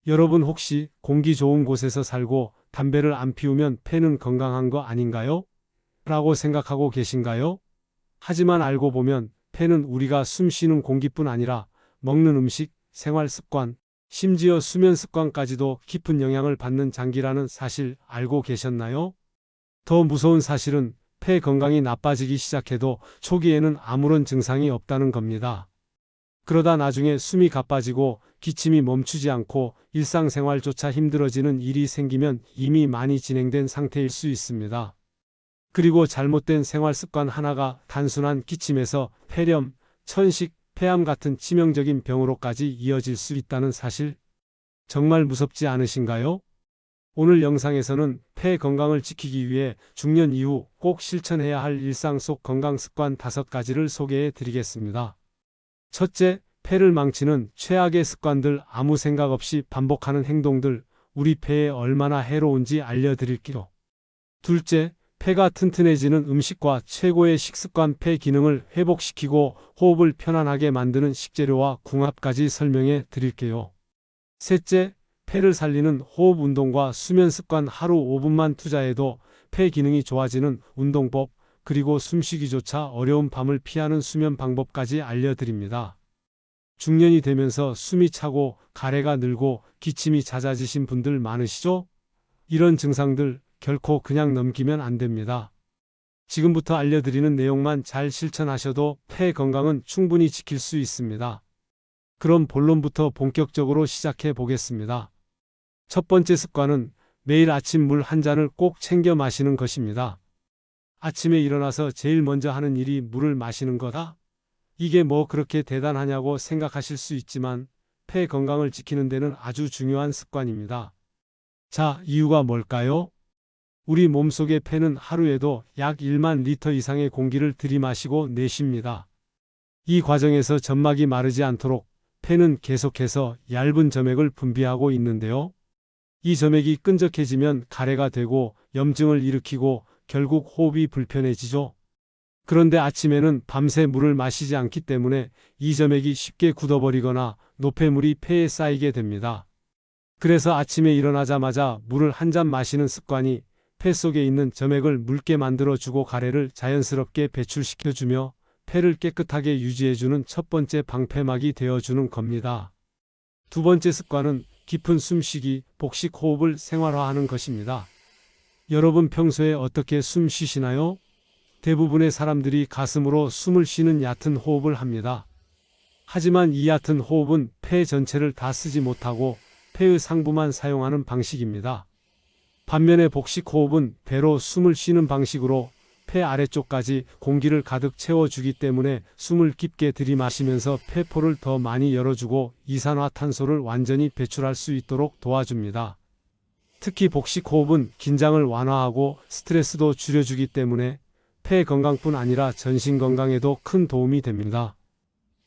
여러분 혹시 공기 좋은 곳에서 살고 담배를 안 피우면 폐는 건강한 거 아닌가요? 라고 생각하고 계신가요? 하지만 알고 보면 폐는 우리가 숨 쉬는 공기뿐 아니라 먹는 음식, 생활 습관, 심지어 수면 습관까지도 깊은 영향을 받는 장기라는 사실 알고 계셨나요? 더 무서운 사실은 폐 건강이 나빠지기 시작해도 초기에는 아무런 증상이 없다는 겁니다. 그러다 나중에 숨이 가빠지고 기침이 멈추지 않고 일상생활조차 힘들어지는 일이 생기면 이미 많이 진행된 상태일 수 있습니다. 그리고 잘못된 생활 습관 하나가 단순한 기침에서 폐렴, 천식, 폐암 같은 치명적인 병으로까지 이어질 수 있다는 사실, 정말 무섭지 않으신가요? 오늘 영상에서는 폐 건강을 지키기 위해 중년 이후 꼭 실천해야 할 일상 속 건강 습관 5가지를 소개해 드리겠습니다. 첫째, 폐를 망치는 최악의 습관들, 아무 생각 없이 반복하는 행동들, 우리 폐에 얼마나 해로운지 알려드릴게요. 둘째, 폐가 튼튼해지는 음식과 최고의 식습관, 폐 기능을 회복시키고 호흡을 편안하게 만드는 식재료와 궁합까지 설명해 드릴게요. 셋째, 폐를 살리는 호흡 운동과 수면 습관, 하루 5분만 투자해도 폐 기능이 좋아지는 운동법, 그리고 숨쉬기조차 어려운 밤을 피하는 수면 방법까지 알려드립니다. 중년이 되면서 숨이 차고 가래가 늘고 기침이 잦아지신 분들 많으시죠? 이런 증상들 결코 그냥 넘기면 안 됩니다. 지금부터 알려드리는 내용만 잘 실천하셔도 폐 건강은 충분히 지킬 수 있습니다. 그럼 본론부터 본격적으로 시작해 보겠습니다. 첫 번째 습관은 매일 아침 물 한 잔을 꼭 챙겨 마시는 것입니다. 아침에 일어나서 제일 먼저 하는 일이 물을 마시는 거다? 이게 뭐 그렇게 대단하냐고 생각하실 수 있지만 폐 건강을 지키는 데는 아주 중요한 습관입니다. 자, 이유가 뭘까요? 우리 몸속의 폐는 하루에도 약 1만 리터 이상의 공기를 들이마시고 내쉽니다. 이 과정에서 점막이 마르지 않도록 폐는 계속해서 얇은 점액을 분비하고 있는데요. 이 점액이 끈적해지면 가래가 되고 염증을 일으키고 결국 호흡이 불편해지죠. 그런데 아침에는 밤새 물을 마시지 않기 때문에 이 점액이 쉽게 굳어버리거나 노폐물이 폐에 쌓이게 됩니다. 그래서 아침에 일어나자마자 물을 한 잔 마시는 습관이 폐 속에 있는 점액을 묽게 만들어주고 가래를 자연스럽게 배출시켜주며 폐를 깨끗하게 유지해주는 첫 번째 방패막이 되어주는 겁니다. 두 번째 습관은 깊은 숨쉬기, 복식 호흡을 생활화하는 것입니다. 여러분 평소에 어떻게 숨 쉬시나요? 대부분의 사람들이 가슴으로 숨을 쉬는 얕은 호흡을 합니다. 하지만 이 얕은 호흡은 폐 전체를 다 쓰지 못하고 폐의 상부만 사용하는 방식입니다. 반면에 복식 호흡은 배로 숨을 쉬는 방식으로 폐 아래쪽까지 공기를 가득 채워주기 때문에 숨을 깊게 들이마시면서 폐포를 더 많이 열어주고 이산화탄소를 완전히 배출할 수 있도록 도와줍니다. 특히 복식 호흡은 긴장을 완화하고 스트레스도 줄여주기 때문에 폐 건강뿐 아니라 전신 건강에도 큰 도움이 됩니다.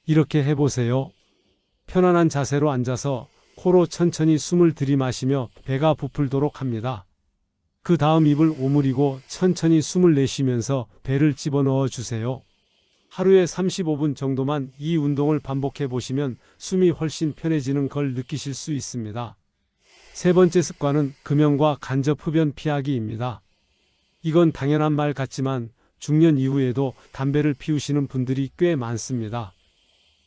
이렇게 해보세요. 편안한 자세로 앉아서 코로 천천히 숨을 들이마시며 배가 부풀도록 합니다. 그 다음 입을 오므리고 천천히 숨을 내쉬면서 배를 집어넣어 주세요. 하루에 35분 정도만 이 운동을 반복해 보시면 숨이 훨씬 편해지는 걸 느끼실 수 있습니다. 세 번째 습관은 금연과 간접 흡연 피하기입니다. 이건 당연한 말 같지만 중년 이후에도 담배를 피우시는 분들이 꽤 많습니다.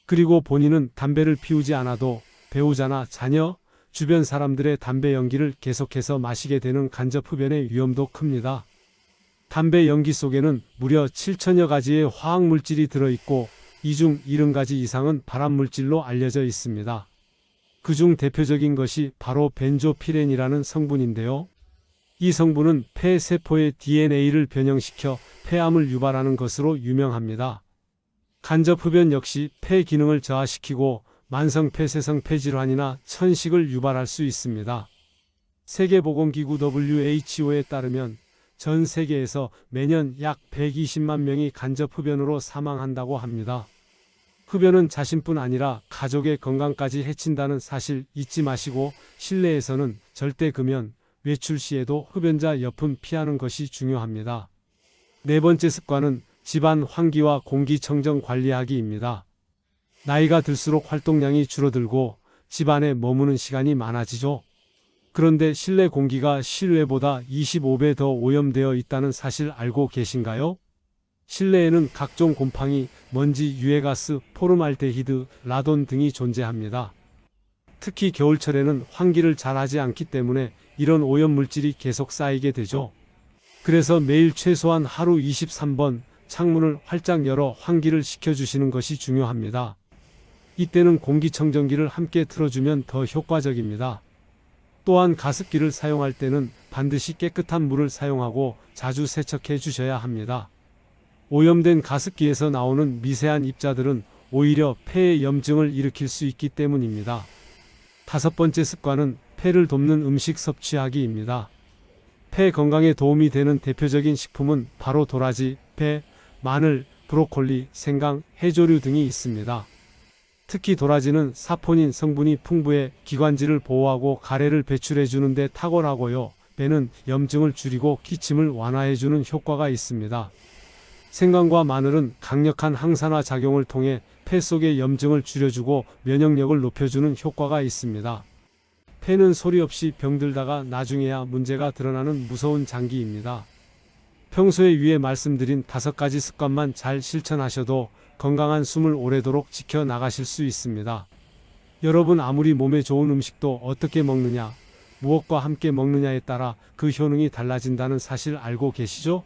그리고 본인은 담배를 피우지 않아도 배우자나 자녀, 주변 사람들의 담배 연기를 계속해서 마시게 되는 간접 흡연의 위험도 큽니다. 담배 연기 속에는 무려 7천여 가지의 화학물질이 들어있고 이 중 70가지 이상은 발암물질로 알려져 있습니다. 그중 대표적인 것이 바로 벤조피렌이라는 성분인데요. 이 성분은 폐 세포의 DNA를 변형시켜 폐암을 유발하는 것으로 유명합니다. 간접 흡연 역시 폐 기능을 저하시키고 만성 폐쇄성 폐질환이나 천식을 유발할 수 있습니다. 세계보건기구 WHO에 따르면 전 세계에서 매년 약 120만 명이 간접 흡연으로 사망한다고 합니다. 흡연은 자신뿐 아니라 가족의 건강까지 해친다는 사실 잊지 마시고 실내에서는 절대 금연, 외출 시에도 흡연자 옆은 피하는 것이 중요합니다. 네 번째 습관은 집안 환기와 공기청정 관리하기입니다. 나이가 들수록 활동량이 줄어들고 집안에 머무는 시간이 많아지죠. 그런데 실내 공기가 실외보다 25배 더 오염되어 있다는 사실 알고 계신가요? 실내에는 각종 곰팡이, 먼지, 유해가스, 포름알데히드, 라돈 등이 존재합니다. 특히 겨울철에는 환기를 잘하지 않기 때문에 이런 오염물질이 계속 쌓이게 되죠. 그래서 매일 최소한 하루 23번 창문을 활짝 열어 환기를 시켜주시는 것이 중요합니다. 이때는 공기청정기를 함께 틀어주면 더 효과적입니다. 또한 가습기를 사용할 때는 반드시 깨끗한 물을 사용하고 자주 세척해 주셔야 합니다. 오염된 가습기에서 나오는 미세한 입자들은 오히려 폐에 염증을 일으킬 수 있기 때문입니다. 5번째 습관은 폐를 돕는 음식 섭취하기입니다. 폐 건강에 도움이 되는 대표적인 식품은 바로 도라지, 배, 마늘, 브로콜리, 생강, 해조류 등이 있습니다. 특히 도라지는 사포닌 성분이 풍부해 기관지를 보호하고 가래를 배출해 주는 데 탁월하고요. 배는 염증을 줄이고 기침을 완화해 주는 효과가 있습니다. 생강과 마늘은 강력한 항산화 작용을 통해 폐 속의 염증을 줄여주고 면역력을 높여주는 효과가 있습니다. 폐는 소리 없이 병들다가 나중에야 문제가 드러나는 무서운 장기입니다. 평소에 위에 말씀드린 5가지 습관만 잘 실천하셔도 건강한 숨을 오래도록 지켜나가실 수 있습니다. 여러분 아무리 몸에 좋은 음식도 어떻게 먹느냐, 무엇과 함께 먹느냐에 따라 그 효능이 달라진다는 사실 알고 계시죠?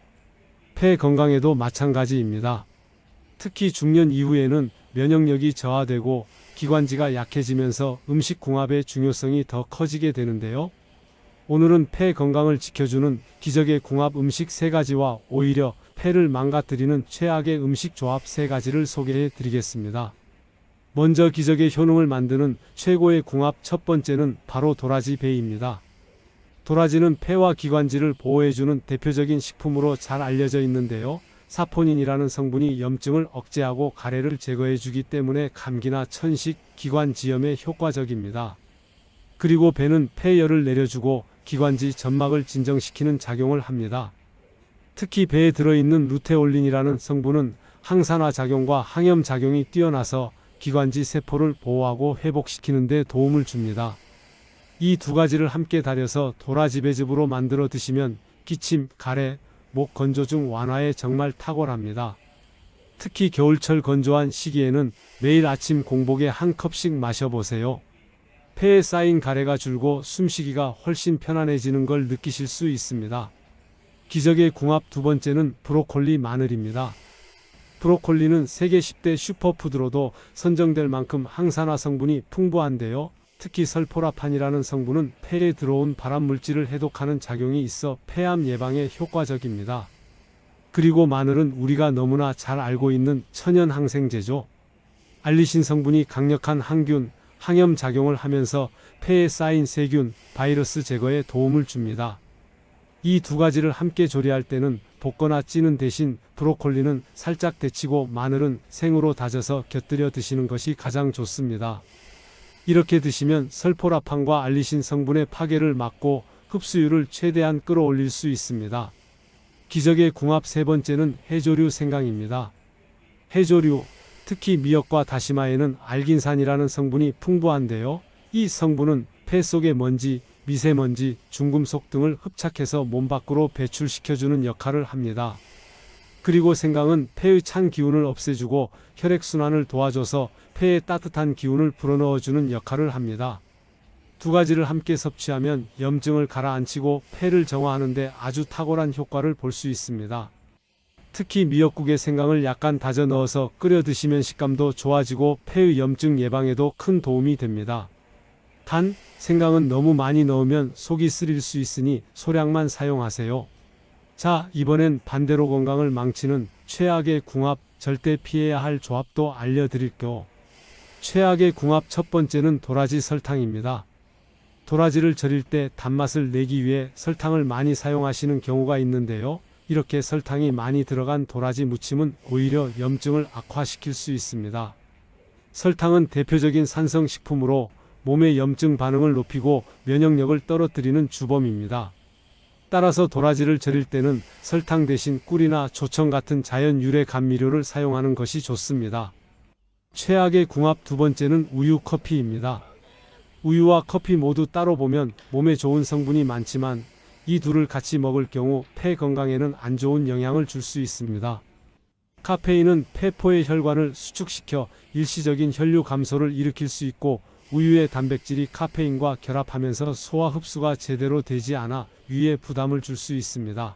폐 건강에도 마찬가지입니다. 특히 중년 이후에는 면역력이 저하되고 기관지가 약해지면서 음식 궁합의 중요성이 더 커지게 되는데요. 오늘은 폐 건강을 지켜주는 기적의 궁합 음식 3가지와 오히려 폐를 망가뜨리는 최악의 음식 조합 3가지를 소개해 드리겠습니다. 먼저 기적의 효능을 만드는 최고의 궁합 첫 번째는 바로 도라지 배입니다. 도라지는 폐와 기관지를 보호해주는 대표적인 식품으로 잘 알려져 있는데요. 사포닌이라는 성분이 염증을 억제하고 가래를 제거해주기 때문에 감기나 천식, 기관지염에 효과적입니다. 그리고 배는 폐열을 내려주고 기관지 점막을 진정시키는 작용을 합니다. 특히 배에 들어있는 루테올린이라는 성분은 항산화 작용과 항염 작용이 뛰어나서 기관지 세포를 보호하고 회복시키는 데 도움을 줍니다. 이 2가지를 함께 달여서 도라지 배즙으로 만들어 드시면 기침, 가래, 목 건조증 완화에 정말 탁월합니다. 특히 겨울철 건조한 시기에는 매일 아침 공복에 한 컵씩 마셔보세요. 폐에 쌓인 가래가 줄고 숨쉬기가 훨씬 편안해지는 걸 느끼실 수 있습니다. 기적의 궁합 2번째는 브로콜리 마늘입니다. 브로콜리는 세계 10대 슈퍼푸드로도 선정될 만큼 항산화 성분이 풍부한데요. 특히 설포라판이라는 성분은 폐에 들어온 발암물질을 해독하는 작용이 있어 폐암 예방에 효과적입니다. 그리고 마늘은 우리가 너무나 잘 알고 있는 천연 항생제죠. 알리신 성분이 강력한 항균, 항염 작용을 하면서 폐에 쌓인 세균, 바이러스 제거에 도움을 줍니다. 이 2가지를 함께 조리할 때는 볶거나 찌는 대신 브로콜리는 살짝 데치고 마늘은 생으로 다져서 곁들여 드시는 것이 가장 좋습니다. 이렇게 드시면 설포라판과 알리신 성분의 파괴를 막고 흡수율을 최대한 끌어올릴 수 있습니다. 기적의 궁합 3번째는 해조류 생강입니다. 해조류, 특히 미역과 다시마에는 알긴산이라는 성분이 풍부한데요. 이 성분은 폐 속의 먼지, 미세먼지, 중금속 등을 흡착해서 몸 밖으로 배출시켜주는 역할을 합니다. 그리고 생강은 폐의 찬 기운을 없애주고 혈액순환을 도와줘서 폐에 따뜻한 기운을 불어넣어주는 역할을 합니다. 2가지를 함께 섭취하면 염증을 가라앉히고 폐를 정화하는 데 아주 탁월한 효과를 볼 수 있습니다. 특히 미역국에 생강을 약간 다져 넣어서 끓여 드시면 식감도 좋아지고 폐의 염증 예방에도 큰 도움이 됩니다. 단, 생강은 너무 많이 넣으면 속이 쓰릴 수 있으니 소량만 사용하세요. 자, 이번엔 반대로 건강을 망치는 최악의 궁합, 절대 피해야 할 조합도 알려드릴게요. 최악의 궁합 첫 번째는 도라지 설탕입니다. 도라지를 절일 때 단맛을 내기 위해 설탕을 많이 사용하시는 경우가 있는데요. 이렇게 설탕이 많이 들어간 도라지 무침은 오히려 염증을 악화시킬 수 있습니다. 설탕은 대표적인 산성식품으로 몸의 염증 반응을 높이고 면역력을 떨어뜨리는 주범입니다. 따라서 도라지를 절일 때는 설탕 대신 꿀이나 조청 같은 자연 유래 감미료를 사용하는 것이 좋습니다. 최악의 궁합 2번째는 우유 커피입니다. 우유와 커피 모두 따로 보면 몸에 좋은 성분이 많지만 이 둘을 같이 먹을 경우 폐 건강에는 안 좋은 영향을 줄 수 있습니다. 카페인은 폐포의 혈관을 수축시켜 일시적인 혈류 감소를 일으킬 수 있고 우유의 단백질이 카페인과 결합하면서 소화 흡수가 제대로 되지 않아 위에 부담을 줄 수 있습니다.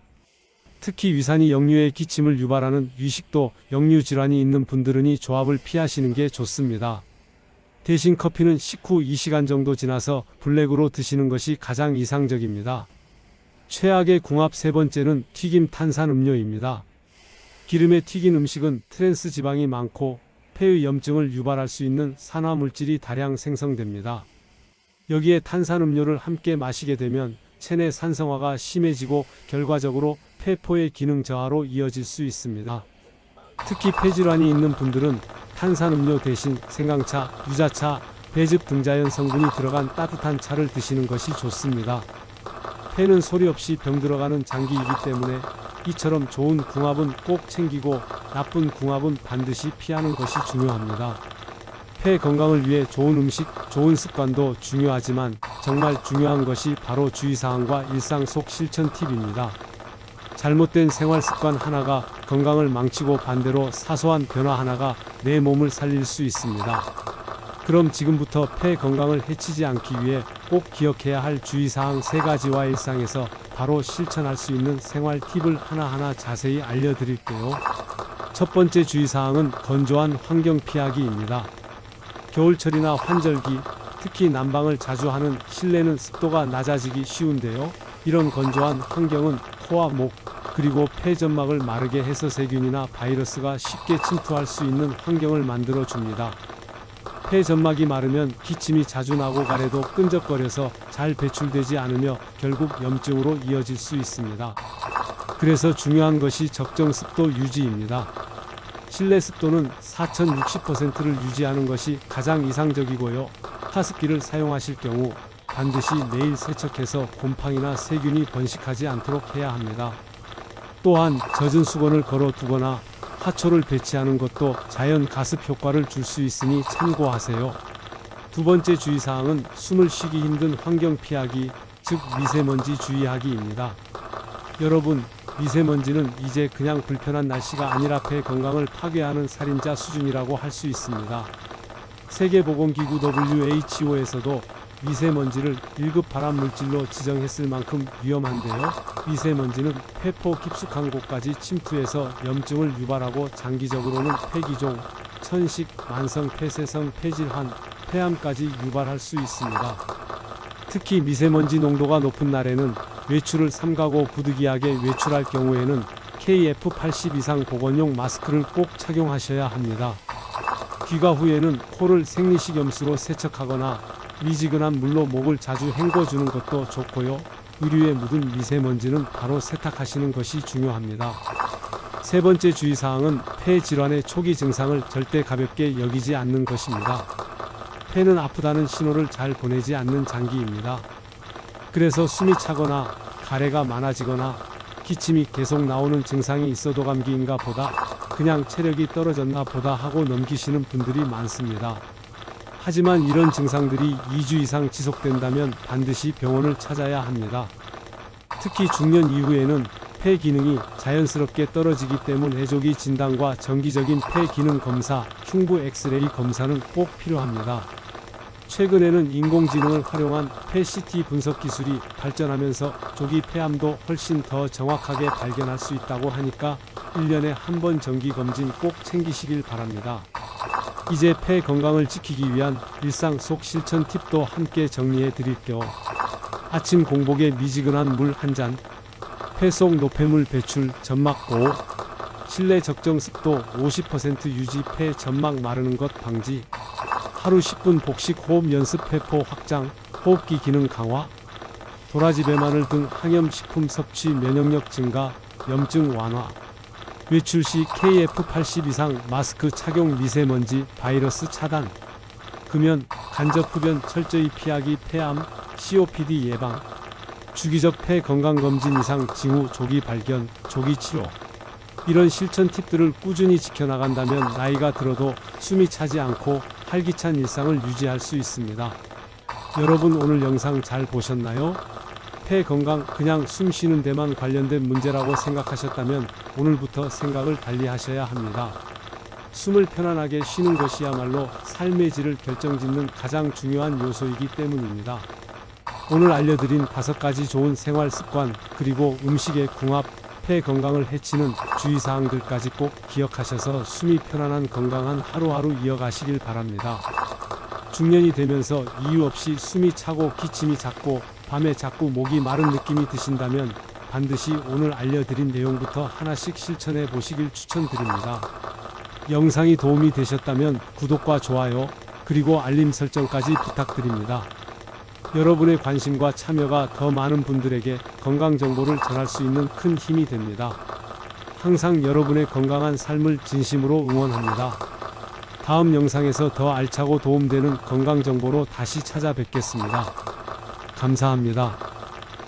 특히 위산이 역류에 기침을 유발하는 위식도 역류 질환이 있는 분들은 이 조합을 피하시는 게 좋습니다. 대신 커피는 식후 2시간 정도 지나서 블랙으로 드시는 것이 가장 이상적입니다. 최악의 궁합 세 번째는 튀김 탄산음료입니다. 기름에 튀긴 음식은 트랜스 지방이 많고 폐의 염증을 유발할 수 있는 산화물질이 다량 생성됩니다. 여기에 탄산음료를 함께 마시게 되면 체내 산성화가 심해지고 결과적으로 폐포의 기능 저하로 이어질 수 있습니다. 특히 폐질환이 있는 분들은 탄산음료 대신 생강차, 유자차, 배즙 등 자연 성분이 들어간 따뜻한 차를 드시는 것이 좋습니다. 폐는 소리 없이 병들어가는 장기이기 때문에 이처럼 좋은 궁합은 꼭 챙기고 나쁜 궁합은 반드시 피하는 것이 중요합니다. 폐 건강을 위해 좋은 음식, 좋은 습관도 중요하지만 정말 중요한 것이 바로 주의사항과 일상 속 실천 팁입니다. 잘못된 생활 습관 하나가 건강을 망치고 반대로 사소한 변화 하나가 내 몸을 살릴 수 있습니다. 그럼 지금부터 폐 건강을 해치지 않기 위해 꼭 기억해야 할 주의사항 3가지와 일상에서 바로 실천할 수 있는 생활 팁을 하나하나 자세히 알려드릴게요. 첫 번째 주의사항은 건조한 환경 피하기입니다. 겨울철이나 환절기, 특히 난방을 자주 하는 실내는 습도가 낮아지기 쉬운데요. 이런 건조한 환경은 코와 목, 그리고 폐 점막을 마르게 해서 세균이나 바이러스가 쉽게 침투할 수 있는 환경을 만들어 줍니다. 폐 점막이 마르면 기침이 자주 나고 가래도 끈적거려서 잘 배출되지 않으며 결국 염증으로 이어질 수 있습니다. 그래서 중요한 것이 적정 습도 유지입니다. 실내 습도는 4060%를 유지하는 것이 가장 이상적이고요. 하습기를 사용하실 경우 반드시 매일 세척해서 곰팡이나 세균이 번식하지 않도록 해야 합니다. 또한 젖은 수건을 걸어두거나 화초를 배치하는 것도 자연 가습 효과를 줄 수 있으니 참고하세요. 두 번째 주의사항은 숨을 쉬기 힘든 환경 피하기, 즉 미세먼지 주의하기입니다. 여러분, 미세먼지는 이제 그냥 불편한 날씨가 아니라 폐 건강을 파괴하는 살인자 수준이라고 할 수 있습니다. 세계보건기구 WHO에서도 미세먼지를 1급 발암물질로 지정했을 만큼 위험한데요. 미세먼지는 폐포 깊숙한 곳까지 침투해서 염증을 유발하고 장기적으로는 폐기종, 천식, 만성 폐쇄성 폐질환, 폐암까지 유발할 수 있습니다. 특히 미세먼지 농도가 높은 날에는 외출을 삼가고 부득이하게 외출할 경우에는 KF80 이상 보건용 마스크를 꼭 착용하셔야 합니다. 귀가 후에는 코를 생리식염수로 세척하거나 미지근한 물로 목을 자주 헹궈주는 것도 좋고요. 의류에 묻은 미세먼지는 바로 세탁하시는 것이 중요합니다. 세 번째 주의사항은 폐 질환의 초기 증상을 절대 가볍게 여기지 않는 것입니다. 폐는 아프다는 신호를 잘 보내지 않는 장기입니다. 그래서 숨이 차거나 가래가 많아지거나 기침이 계속 나오는 증상이 있어도 감기인가 보다, 그냥 체력이 떨어졌나 보다 하고 넘기시는 분들이 많습니다. 하지만 이런 증상들이 2주 이상 지속된다면 반드시 병원을 찾아야 합니다. 특히 중년 이후에는 폐 기능이 자연스럽게 떨어지기 때문에 조기 진단과 정기적인 폐 기능 검사, 흉부 엑스레이 검사는 꼭 필요합니다. 최근에는 인공지능을 활용한 폐 CT 분석 기술이 발전하면서 조기 폐암도 훨씬 더 정확하게 발견할 수 있다고 하니까 1년에 한 번 정기 검진 꼭 챙기시길 바랍니다. 이제 폐 건강을 지키기 위한 일상 속 실천 팁도 함께 정리해 드릴게요. 아침 공복에 미지근한 물 한 잔, 폐 속 노폐물 배출, 점막 보호, 실내 적정 습도 50% 유지, 폐 점막 마르는 것 방지, 하루 10분 복식 호흡 연습, 폐포 확장, 호흡기 기능 강화, 도라지 배마늘 등 항염식품 섭취, 면역력 증가, 염증 완화, 외출 시 KF80 이상 마스크 착용, 미세먼지, 바이러스 차단, 금연, 간접 흡연 철저히 피하기, 폐암, COPD 예방, 주기적 폐 건강검진 이상 징후 조기 발견, 조기 치료. 이런 실천 팁들을 꾸준히 지켜나간다면 나이가 들어도 숨이 차지 않고 활기찬 일상을 유지할 수 있습니다. 여러분 오늘 영상 잘 보셨나요? 폐 건강 그냥 숨 쉬는 데만 관련된 문제라고 생각하셨다면 오늘부터 생각을 달리 하셔야 합니다. 숨을 편안하게 쉬는 것이야말로 삶의 질을 결정짓는 가장 중요한 요소이기 때문입니다. 오늘 알려드린 5가지 좋은 생활 습관 그리고 음식의 궁합, 폐 건강을 해치는 주의사항들까지 꼭 기억하셔서 숨이 편안한 건강한 하루하루 이어가시길 바랍니다. 중년이 되면서 이유 없이 숨이 차고 기침이 잦고 밤에 자꾸 목이 마른 느낌이 드신다면 반드시 오늘 알려드린 내용부터 하나씩 실천해 보시길 추천드립니다. 영상이 도움이 되셨다면 구독과 좋아요 그리고 알림 설정까지 부탁드립니다. 여러분의 관심과 참여가 더 많은 분들에게 건강 정보를 전할 수 있는 큰 힘이 됩니다. 항상 여러분의 건강한 삶을 진심으로 응원합니다. 다음 영상에서 더 알차고 도움되는 건강 정보로 다시 찾아뵙겠습니다. 감사합니다.